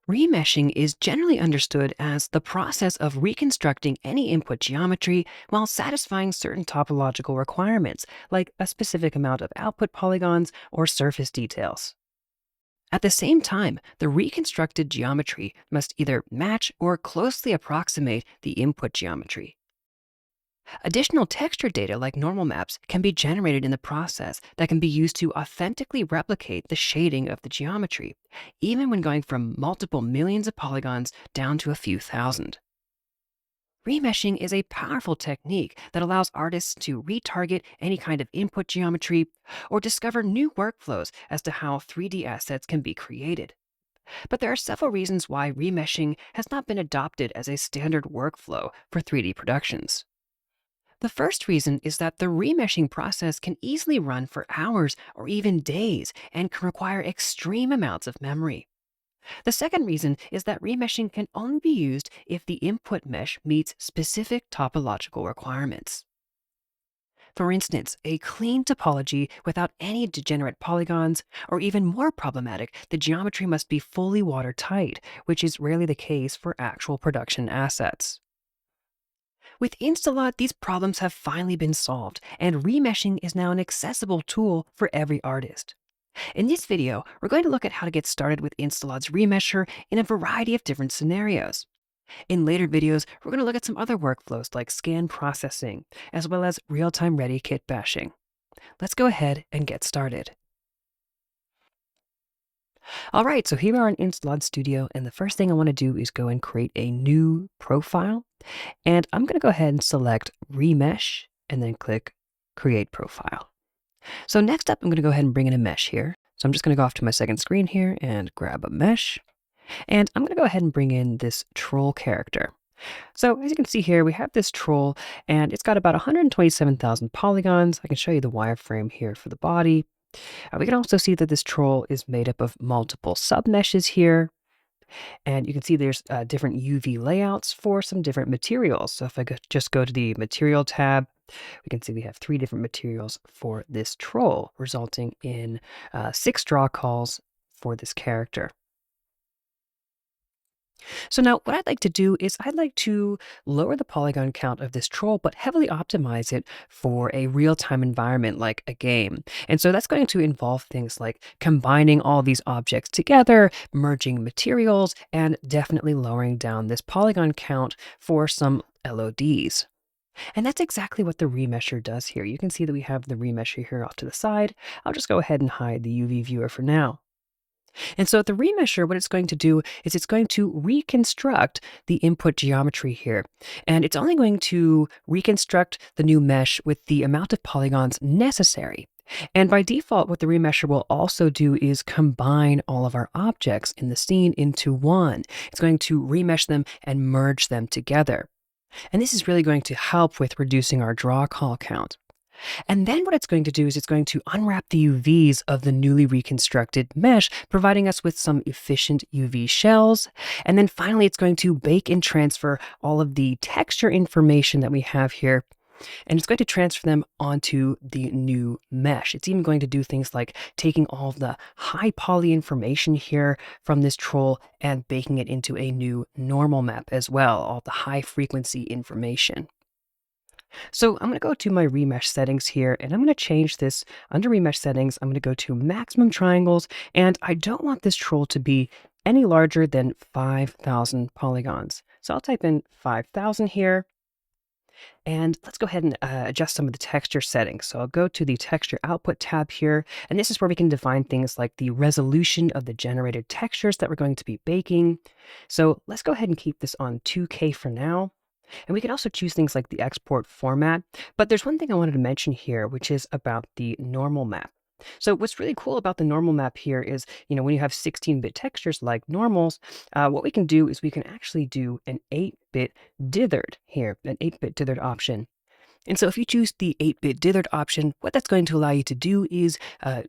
Remeshing is generally understood as the process of reconstructing any input geometry while satisfying certain topological requirements, like a specific amount of output polygons or surface details. At the same time, the reconstructed geometry must either match or closely approximate the input geometry. Additional texture data like normal maps can be generated in the process that can be used to authentically replicate the shading of the geometry, even when going from multiple millions of polygons down to a few thousand. Remeshing is a powerful technique that allows artists to retarget any kind of input geometry or discover new workflows as to how 3D assets can be created. But there are several reasons why remeshing has not been adopted as a standard workflow for 3D productions. The first reason is that the remeshing process can easily run for hours or even days and can require extreme amounts of memory. The second reason is that remeshing can only be used if the input mesh meets specific topological requirements. For instance, a clean topology without any degenerate polygons, or even more problematic, the geometry must be fully watertight, which is rarely the case for actual production assets. With InstaLOD, these problems have finally been solved, and remeshing is now an accessible tool for every artist. In this video, we're going to look at how to get started with InstaLOD's Remesher in a variety of different scenarios. In later videos, we're going to look at some other workflows like scan processing, as well as real-time ready kit bashing. Let's go ahead and get started. All right, so here we are in InstaLOD Studio, and the first thing I want to do is go and create a new profile. And I'm going to go ahead and select Remesh and then click Create Profile. So next up, I'm going to go ahead and bring in a mesh here. So I'm just going to go off to my second screen here and grab a mesh. And I'm going to go ahead and bring in this troll character. So as you can see here, we have this troll and it's got about 127,000 polygons. I can show you the wireframe here for the body. We can also see that this troll is made up of multiple submeshes here. And you can see there's different UV layouts for some different materials. So if I just go to the material tab, we can see we have 3 different materials for this troll, resulting in 6 draw calls for this character. So now what I'd like to do is I'd like to lower the polygon count of this troll, but heavily optimize it for a real-time environment like a game. And so that's going to involve things like combining all these objects together, merging materials, and definitely lowering down this polygon count for some LODs. And that's exactly what the Remesher does here. You can see that we have the Remesher here off to the side. I'll just go ahead and hide the UV viewer for now. And so the Remesher, what it's going to do is it's going to reconstruct the input geometry here. And it's only going to reconstruct the new mesh with the amount of polygons necessary. And by default, what the Remesher will also do is combine all of our objects in the scene into one. It's going to remesh them and merge them together. And this is really going to help with reducing our draw call count. And then what it's going to do is it's going to unwrap the UVs of the newly reconstructed mesh, providing us with some efficient UV shells. And then finally, it's going to bake and transfer all of the texture information that we have here. And it's going to transfer them onto the new mesh. It's even going to do things like taking all of the high poly information here from this troll and baking it into a new normal map as well, all the high frequency information. So I'm going to go to my remesh settings here, and I'm going to change this under remesh settings. I'm going to go to maximum triangles, and I don't want this troll to be any larger than 5,000 polygons. So I'll type in 5,000 here, and let's go ahead and adjust some of the texture settings. So I'll go to the texture output tab here, and this is where we can define things like the resolution of the generated textures that we're going to be baking. So let's go ahead and keep this on 2K for now. And we can also choose things like the export format. But there's one thing I wanted to mention here, which is about the normal map. So what's really cool about the normal map here is, when you have 16-bit textures like normals, what we can do is we can actually do an 8-bit dithered here, an 8-bit dithered option. And so if you choose the 8-bit dithered option, what that's going to allow you to do is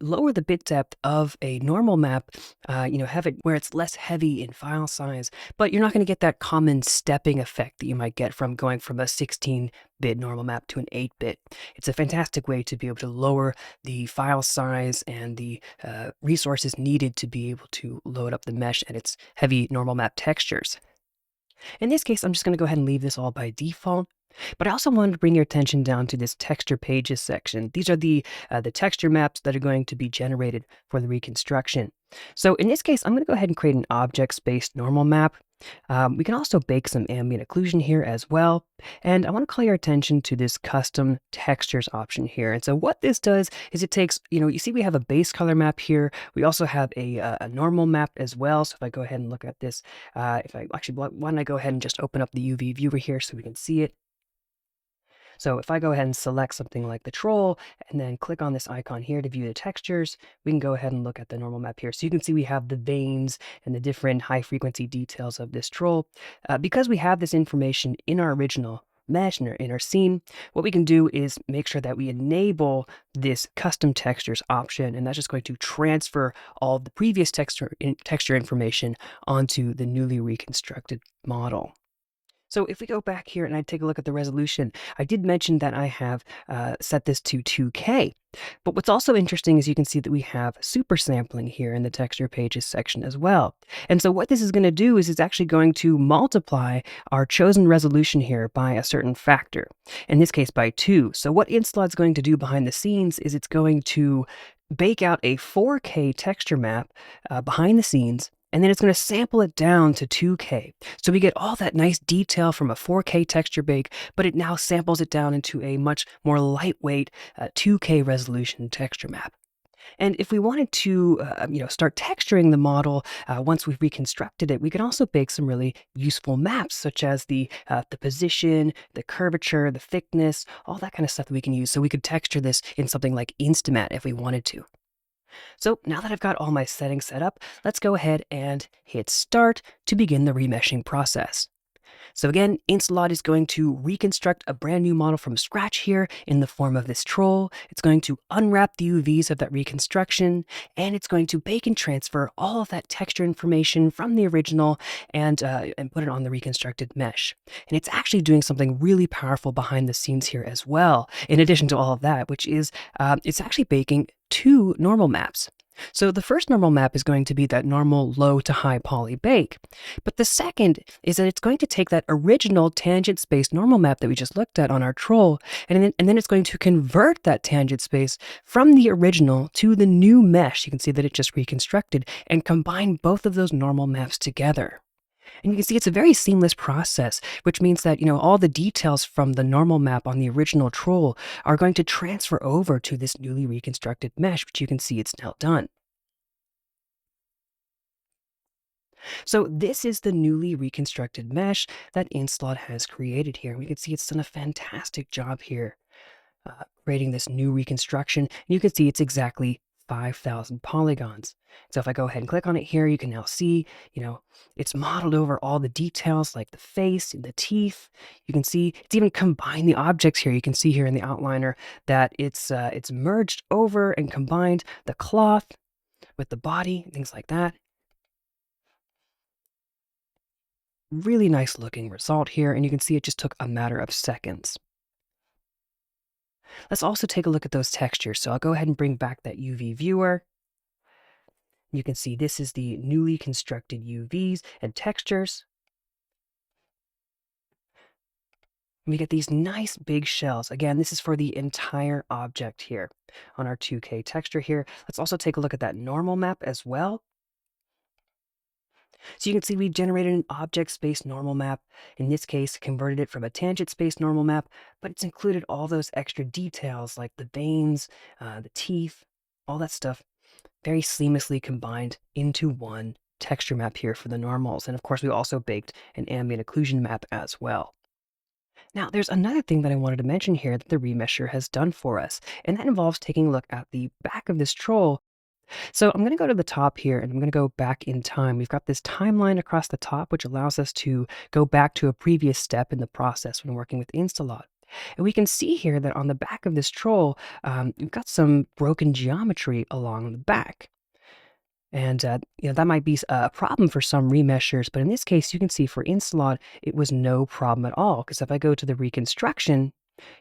lower the bit depth of a normal map, have it where it's less heavy in file size, but you're not going to get that common stepping effect that you might get from going from a 16-bit normal map to an 8-bit. It's a fantastic way to be able to lower the file size and the resources needed to be able to load up the mesh and its heavy normal map textures. In this case, I'm just going to go ahead and leave this all by default. But I also wanted to bring your attention down to this texture pages section. These are the texture maps that are going to be generated for the reconstruction. So in this case, I'm going to go ahead and create an object-based normal map. We can also bake some ambient occlusion here as well. And I want to call your attention to this custom textures option here. And so what this does is it takes, you see we have a base color map here. We also have a normal map as well. So if I go ahead and look at this, why don't I go ahead and just open up the UV viewer here so we can see it. So if I go ahead and select something like the troll and then click on this icon here to view the textures, we can go ahead and look at the normal map here. So you can see we have the veins and the different high frequency details of this troll. Because we have this information in our original mesh, in our scene, what we can do is make sure that we enable this custom textures option, and that's just going to transfer all of the previous texture information onto the newly reconstructed model. So if we go back here and I take a look at the resolution, I did mention that I have set this to 2K. But what's also interesting is you can see that we have super sampling here in the texture pages section as well. And so what this is going to do is it's actually going to multiply our chosen resolution here by a certain factor, in this case by 2. So what InstaLOD is going to do behind the scenes is it's going to bake out a 4K texture map behind the scenes, and then it's going to sample it down to 2K. So we get all that nice detail from a 4K texture bake, but it now samples it down into a much more lightweight 2K resolution texture map. And if we wanted to, start texturing the model once we've reconstructed it, we can also bake some really useful maps, such as the position, the curvature, the thickness, all that kind of stuff that we can use. So we could texture this in something like Instamat if we wanted to. So now that I've got all my settings set up, let's go ahead and hit start to begin the remeshing process. So again, InstaLOD is going to reconstruct a brand new model from scratch here in the form of this troll. It's going to unwrap the UVs of that reconstruction, and it's going to bake and transfer all of that texture information from the original and put it on the reconstructed mesh. And it's actually doing something really powerful behind the scenes here as well, in addition to all of that, which is it's actually baking 2 normal maps. So the first normal map is going to be that normal low to high poly bake. But the second is that it's going to take that original tangent space normal map that we just looked at on our troll, and then it's going to convert that tangent space from the original to the new mesh. You can see that it just reconstructed and combine both of those normal maps together. And you can see it's a very seamless process, which means that, all the details from the normal map on the original troll are going to transfer over to this newly reconstructed mesh, which you can see it's now done. So this is the newly reconstructed mesh that InstaLOD has created here. We can see it's done a fantastic job here creating this new reconstruction. And you can see it's exactly 5,000 polygons. So if I go ahead and click on it here, you can now see, it's modeled over all the details like the face and the teeth. You can see it's even combined the objects here. You can see here in the outliner that it's merged over and combined the cloth with the body, things like that. Really nice looking result here, and you can see it just took a matter of seconds. Let's also take a look at those textures. So I'll go ahead and bring back that UV viewer. You can see this is the newly constructed UVs and textures. We get these nice big shells. Again, this is for the entire object here on our 2K texture here. Let's also take a look at that normal map as well. So you can see we've generated an object space normal map. In this case, converted it from a tangent space normal map, but it's included all those extra details like the veins, the teeth, all that stuff, very seamlessly combined into one texture map here for the normals. And of course, we also baked an ambient occlusion map as well. Now, there's another thing that I wanted to mention here that the Remesher has done for us, and that involves taking a look at the back of this troll. So I'm going to go to the top here and I'm going to go back in time. We've got this timeline across the top, which allows us to go back to a previous step in the process when working with InstaLOD. And we can see here that on the back of this troll, we've got some broken geometry along the back. And that might be a problem for some remeshers, but in this case, you can see for InstaLOD, it was no problem at all. Because if I go to the reconstruction,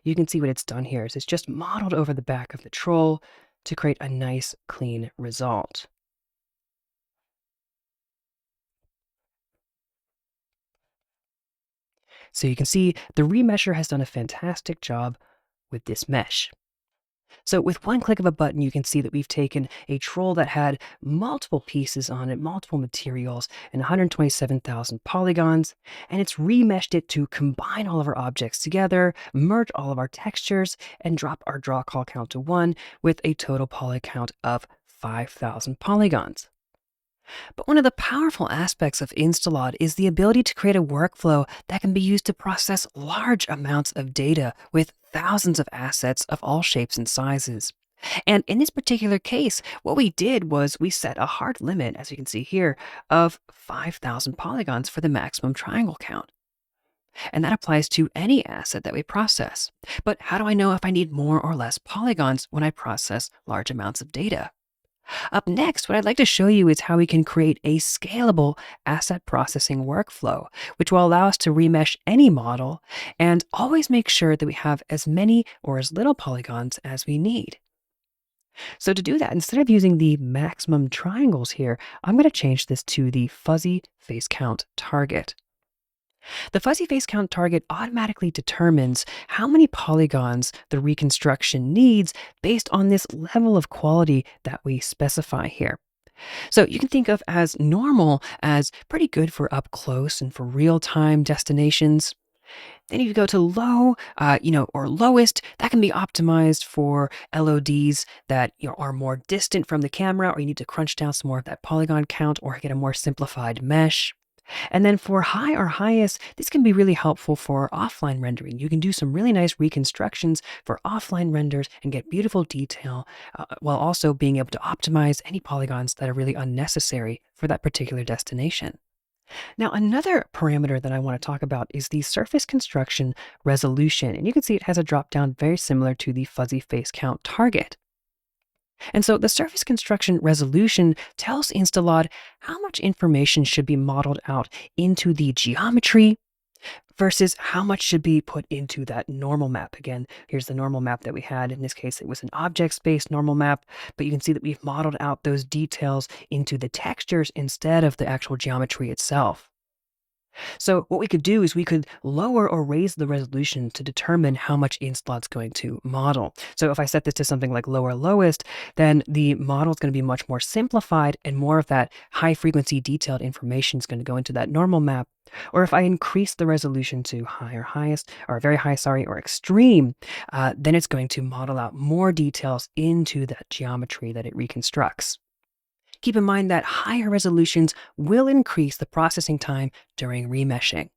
you can see what it's done here is it's just modeled over the back of the troll to create a nice, clean result. So you can see the remesher has done a fantastic job with this mesh. So with one click of a button, you can see that we've taken a troll that had multiple pieces on it, multiple materials, and 127,000 polygons, and it's remeshed it to combine all of our objects together, merge all of our textures, and drop our draw call count to 1 with a total poly count of 5,000 polygons. But one of the powerful aspects of InstaLOD is the ability to create a workflow that can be used to process large amounts of data with thousands of assets of all shapes and sizes. And in this particular case, what we did was we set a hard limit, as you can see here, of 5,000 polygons for the maximum triangle count. And that applies to any asset that we process. But how do I know if I need more or less polygons when I process large amounts of data? Up next, what I'd like to show you is how we can create a scalable asset processing workflow, which will allow us to remesh any model and always make sure that we have as many or as little polygons as we need. So to do that, instead of using the maximum triangles here, I'm going to change this to the fuzzy face count target. The fuzzy face count target automatically determines how many polygons the reconstruction needs based on this level of quality that we specify here. So you can think of as normal as pretty good for up close and for real-time destinations. Then if you go to low, or lowest, that can be optimized for LODs that are more distant from the camera, or you need to crunch down some more of that polygon count or get a more simplified mesh. And then for high or highest, this can be really helpful for offline rendering. You can do some really nice reconstructions for offline renders and get beautiful detail while also being able to optimize any polygons that are really unnecessary for that particular destination. Now, another parameter that I want to talk about is the surface construction resolution. And you can see it has a drop down very similar to the fuzzy face count target. And so the surface construction resolution tells InstaLOD how much information should be modeled out into the geometry versus how much should be put into that normal map. Again, here's the normal map that we had. In this case, it was an object space normal map, but you can see that we've modeled out those details into the textures instead of the actual geometry itself. So what we could do is we could lower or raise the resolution to determine how much InstaLOD's going to model. So if I set this to something like lower lowest, then the model is going to be much more simplified and more of that high frequency detailed information is going to go into that normal map. Or if I increase the resolution to high or highest, or very high, sorry, or extreme, then it's going to model out more details into that geometry that it reconstructs. Keep in mind that higher resolutions will increase the processing time during remeshing.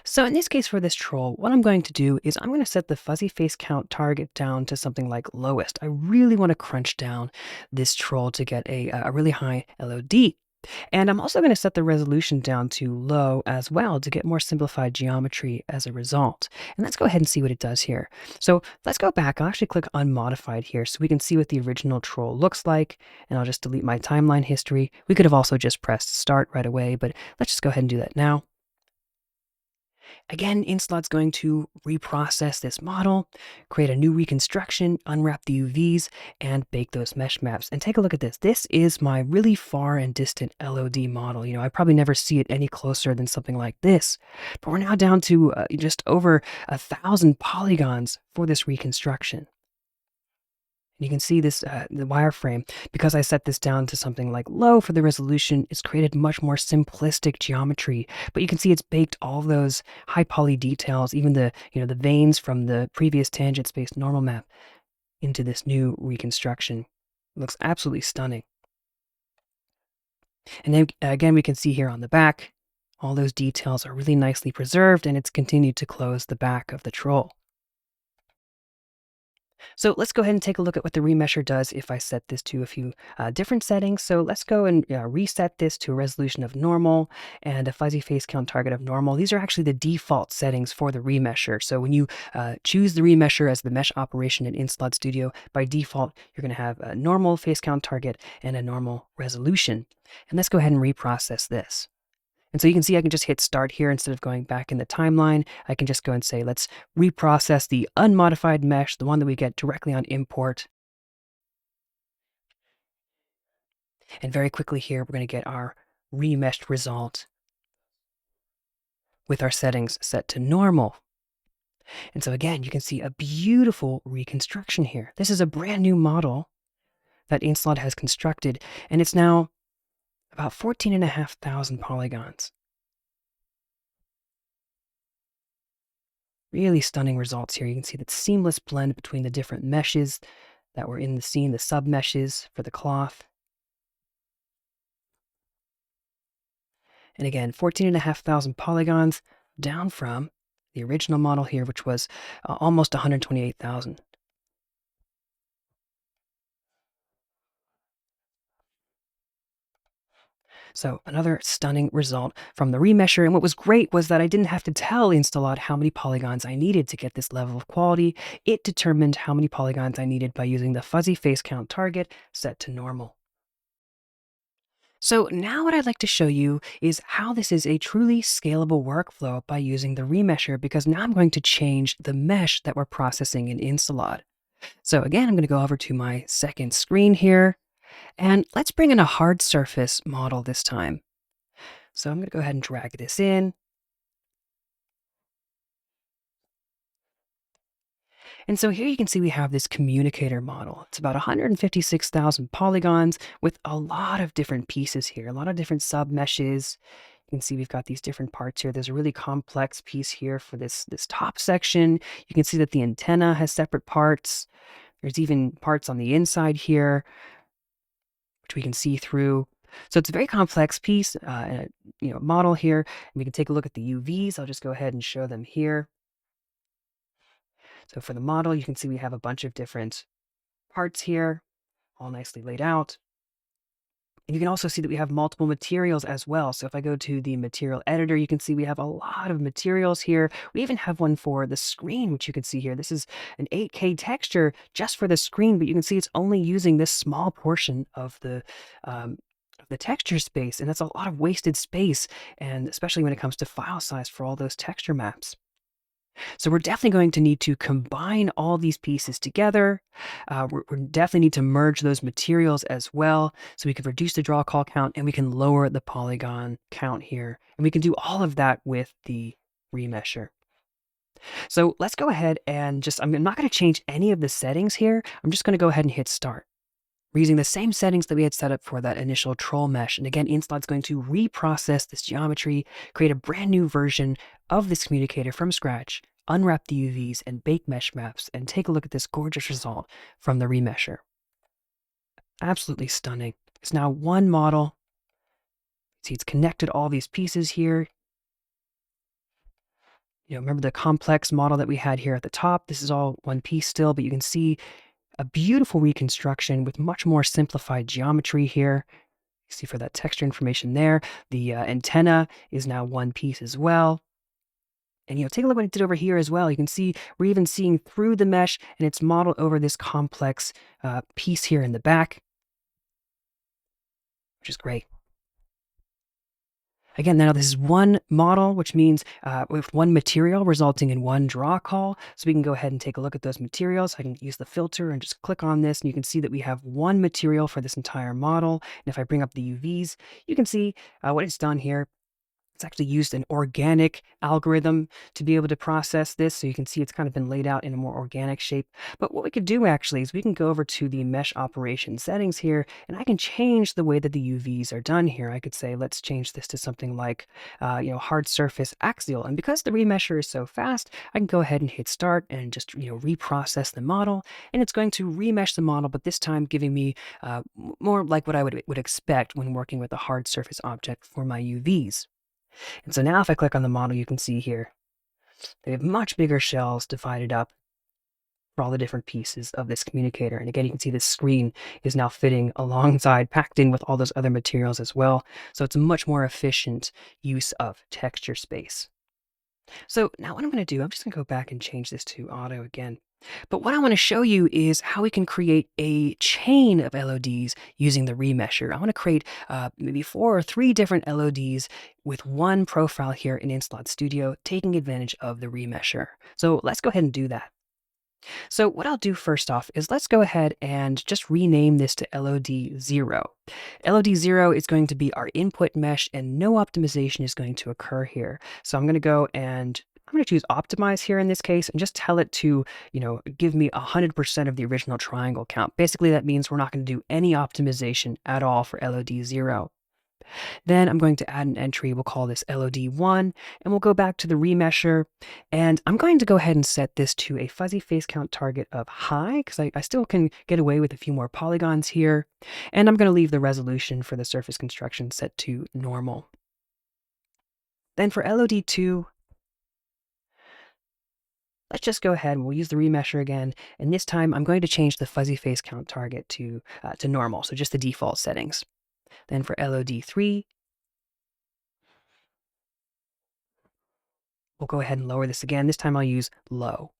So in this case for this troll, what I'm going to do is I'm going to set the fuzzy face count target down to something like lowest. I really want to crunch down this troll to get a really high LOD. And I'm also going to set the resolution down to low as well to get more simplified geometry as a result. And let's go ahead and see what it does here. So let's go back. I'll actually click unmodified here so we can see what the original troll looks like. And I'll just delete my timeline history. We could have also just pressed start right away, but let's just go ahead and do that now. Again, InstaLOD's going to reprocess this model, create a new reconstruction, unwrap the UVs, and bake those mesh maps. And take a look at this. This is my really far and distant LOD model. I probably never see it any closer than something like this. But we're now down to just over 1,000 polygons for this reconstruction. You can see this, the wireframe, because I set this down to something like low for the resolution, it's created much more simplistic geometry. But you can see it's baked all those high poly details, even the veins from the previous tangent space normal map into this new reconstruction. It looks absolutely stunning. And then again, we can see here on the back, all those details are really nicely preserved and it's continued to close the back of the troll. So let's go ahead and take a look at what the Remesher does if I set this to a few different settings. So let's go and reset this to a resolution of normal and a fuzzy face count target of normal. These are actually the default settings for the Remesher. So when you choose the Remesher as the mesh operation in InstaLOD Studio, by default, you're going to have a normal face count target and a normal resolution. And let's go ahead and reprocess this. And so you can see I can just hit start here instead of going back in the timeline. I can just go and say, let's reprocess the unmodified mesh, the one that we get directly on import. And very quickly here, we're going to get our remeshed result with our settings set to normal. And so again, you can see a beautiful reconstruction here. This is a brand new model that InstaLOD has constructed, and it's now about 14,500 polygons. Really stunning results here. You can see that seamless blend between the different meshes that were in the scene, the sub-meshes for the cloth. And again, 14,500 polygons down from the original model here, which was almost 128,000. So another stunning result from the Remesher. And what was great was that I didn't have to tell InstaLOD how many polygons I needed to get this level of quality. It determined how many polygons I needed by using the fuzzy face count target set to normal. So now what I'd like to show you is how this is a truly scalable workflow by using the Remesher, because now I'm going to change the mesh that we're processing in InstaLOD. So again, I'm going to go over to my second screen here, and let's bring in a hard surface model this time. So I'm going to go ahead and drag this in. And so here you can see we have this communicator model. It's about 156,000 polygons with a lot of different pieces here, a lot of different sub meshes. You can see we've got these different parts here. There's a really complex piece here for this top section. You can see that the antenna has separate parts. There's even parts on the inside here, which we can see through. So it's a very complex piece, model here. And we can take a look at the UVs. I'll just go ahead and show them here. So for the model, you can see we have a bunch of different parts here, all nicely laid out. And you can also see that we have multiple materials as well. So if I go to the material editor, you can see we have a lot of materials here. We even have one for the screen, which you can see here. This is an 8K texture just for the screen, but you can see it's only using this small portion of the texture space. And that's a lot of wasted space, and especially when it comes to file size for all those texture maps. So we're definitely going to need to combine all these pieces together. We definitely need to merge those materials as well, so we can reduce the draw call count and we can lower the polygon count here. And we can do all of that with the Remesher. So let's go ahead and I'm not going to change any of the settings here. I'm just going to go ahead and hit start. We're using the same settings that we had set up for that initial troll mesh. And again, InstaLOD's going to reprocess this geometry, create a brand new version of this communicator from scratch, unwrap the UVs and bake mesh maps, and take a look at this gorgeous result from the Remesher. Absolutely stunning. It's now one model. See, it's connected all these pieces here. Remember the complex model that we had here at the top? This is all one piece still, but you can see a beautiful reconstruction with much more simplified geometry here. You see for that texture information there. The antenna is now one piece as well. And take a look what it did over here as well. You can see we're even seeing through the mesh, and it's modeled over this complex piece here in the back, which is great. Again, now this is one model, which means with one material resulting in one draw call. So we can go ahead and take a look at those materials. I can use the filter and just click on this, and you can see that we have one material for this entire model. And if I bring up the UVs, you can see what it's done here. It's actually used an organic algorithm to be able to process this. So you can see it's kind of been laid out in a more organic shape. But what we could do actually is we can go over to the mesh operation settings here, and I can change the way that the UVs are done here. I could say, let's change this to something like, hard surface axial. And because the Remesher is so fast, I can go ahead and hit start and just, reprocess the model. And it's going to remesh the model, but this time giving me more like what I would expect when working with a hard surface object for my UVs. And so now if I click on the model, you can see here, they have much bigger shells divided up for all the different pieces of this communicator. And again, you can see this screen is now fitting alongside, packed in with all those other materials as well. So it's a much more efficient use of texture space. So now what I'm going to do, I'm just going to go back and change this to auto again. But what I want to show you is how we can create a chain of LODs using the Remesher. I want to create maybe 4 or 3 different LODs with one profile here in InstaLOD Studio, taking advantage of the Remesher. So let's go ahead and do that. So what I'll do first off is let's go ahead and just rename this to LOD0. LOD0 is going to be our input mesh and no optimization is going to occur here. So I'm going to go and I'm going to choose optimize here in this case and just tell it to, give me 100% of the original triangle count. Basically, that means we're not going to do any optimization at all for LOD0. Then I'm going to add an entry. We'll call this LOD1, and we'll go back to the Remesher. And I'm going to go ahead and set this to a fuzzy face count target of high, because I still can get away with a few more polygons here. And I'm going to leave the resolution for the surface construction set to normal. Then for LOD2, let's just go ahead and we'll use the Remesher again. And this time I'm going to change the fuzzy face count target to normal, so just the default settings. Then for LOD3, we'll go ahead and lower this again. This time I'll use low.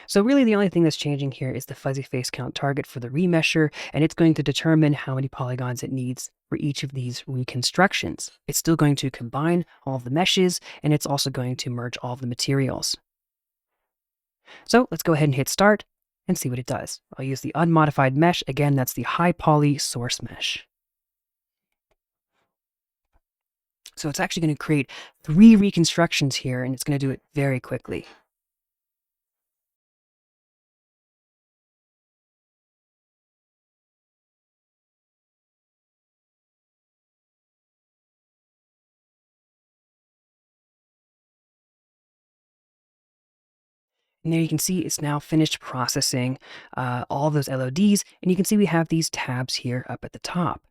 So really the only thing that's changing here is the fuzzy face count target for the Remesher, and it's going to determine how many polygons it needs for each of these reconstructions. It's still going to combine all of the meshes, and it's also going to merge all of the materials. So let's go ahead and hit start and see what it does. I'll use the unmodified mesh. Again, that's the high poly source mesh. So it's actually going to create 3 reconstructions here, and it's going to do it very quickly. And there you can see it's now finished processing all of those LODs, and you can see we have these tabs here up at the top.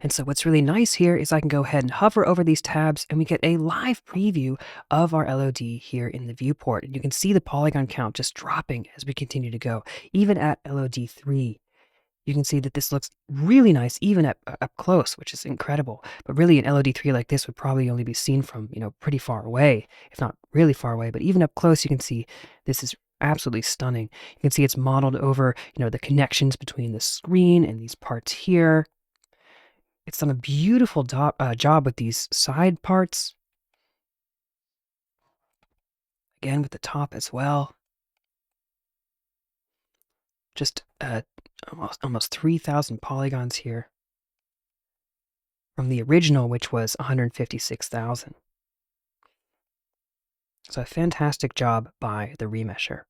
And so what's really nice here is I can go ahead and hover over these tabs and we get a live preview of our LOD here in the viewport. And you can see the polygon count just dropping as we continue to go. Even at LOD3, you can see that this looks really nice, even up close, which is incredible. But really an LOD3 like this would probably only be seen from, pretty far away, if not really far away. But even up close, you can see this is absolutely stunning. You can see it's modeled over, the connections between the screen and these parts here. It's done a beautiful job with these side parts. Again, with the top as well. Just almost 3,000 polygons here from the original, which was 156,000. So a fantastic job by the Remesher.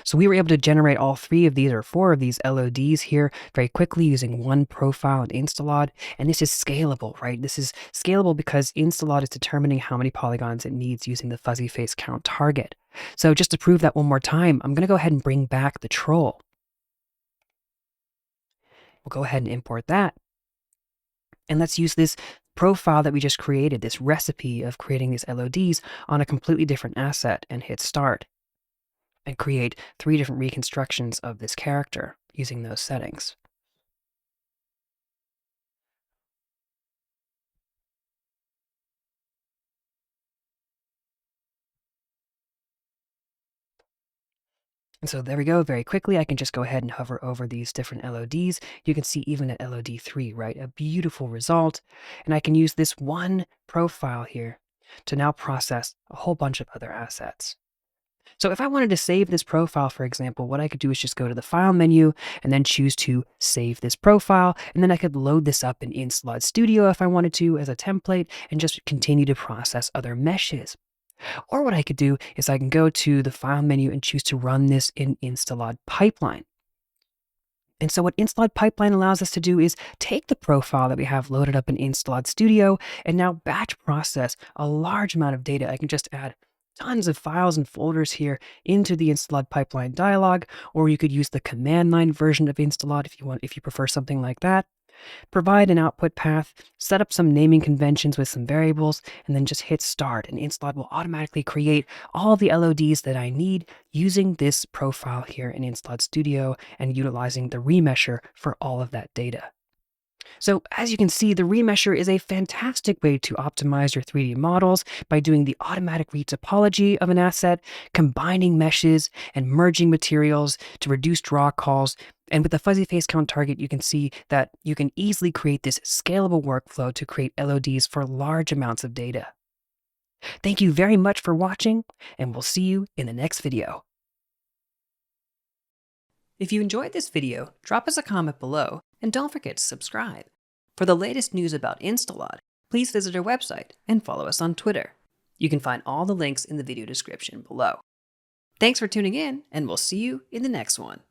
So we were able to generate all 3 of these or 4 of these LODs here very quickly using one profile in InstaLOD. And this is scalable, right? This is scalable because InstaLOD is determining how many polygons it needs using the fuzzy face count target. So just to prove that one more time, I'm going to go ahead and bring back the troll. We'll go ahead and import that. And let's use this profile that we just created, this recipe of creating these LODs on a completely different asset, and hit start. And create 3 different reconstructions of this character using those settings. And so there we go, very quickly. I can just go ahead and hover over these different LODs. You can see even at LOD3, right? A beautiful result. And I can use this one profile here to now process a whole bunch of other assets. So if I wanted to save this profile, for example, what I could do is just go to the File menu and then choose to save this profile. And then I could load this up in InstaLOD Studio if I wanted to as a template and just continue to process other meshes. Or what I could do is I can go to the File menu and choose to run this in InstaLOD Pipeline. And so what InstaLOD Pipeline allows us to do is take the profile that we have loaded up in InstaLOD Studio and now batch process a large amount of data. I can just add tons of files and folders here into the InstaLOD pipeline dialog, or you could use the command line version of InstaLOD if you prefer something like that. Provide an output path, set up some naming conventions with some variables, and then just hit start, and InstaLOD will automatically create all the LODs that I need using this profile here in InstaLOD Studio and utilizing the Remesher for all of that data. So as you can see, the Remesher is a fantastic way to optimize your 3D models by doing the automatic retopology of an asset, combining meshes, and merging materials to reduce draw calls. And with the fuzzy face count target, you can see that you can easily create this scalable workflow to create LODs for large amounts of data. Thank you very much for watching, and we'll see you in the next video. If you enjoyed this video, drop us a comment below, and don't forget to subscribe. For the latest news about InstaLOD, please visit our website and follow us on Twitter. You can find all the links in the video description below. Thanks for tuning in, and we'll see you in the next one.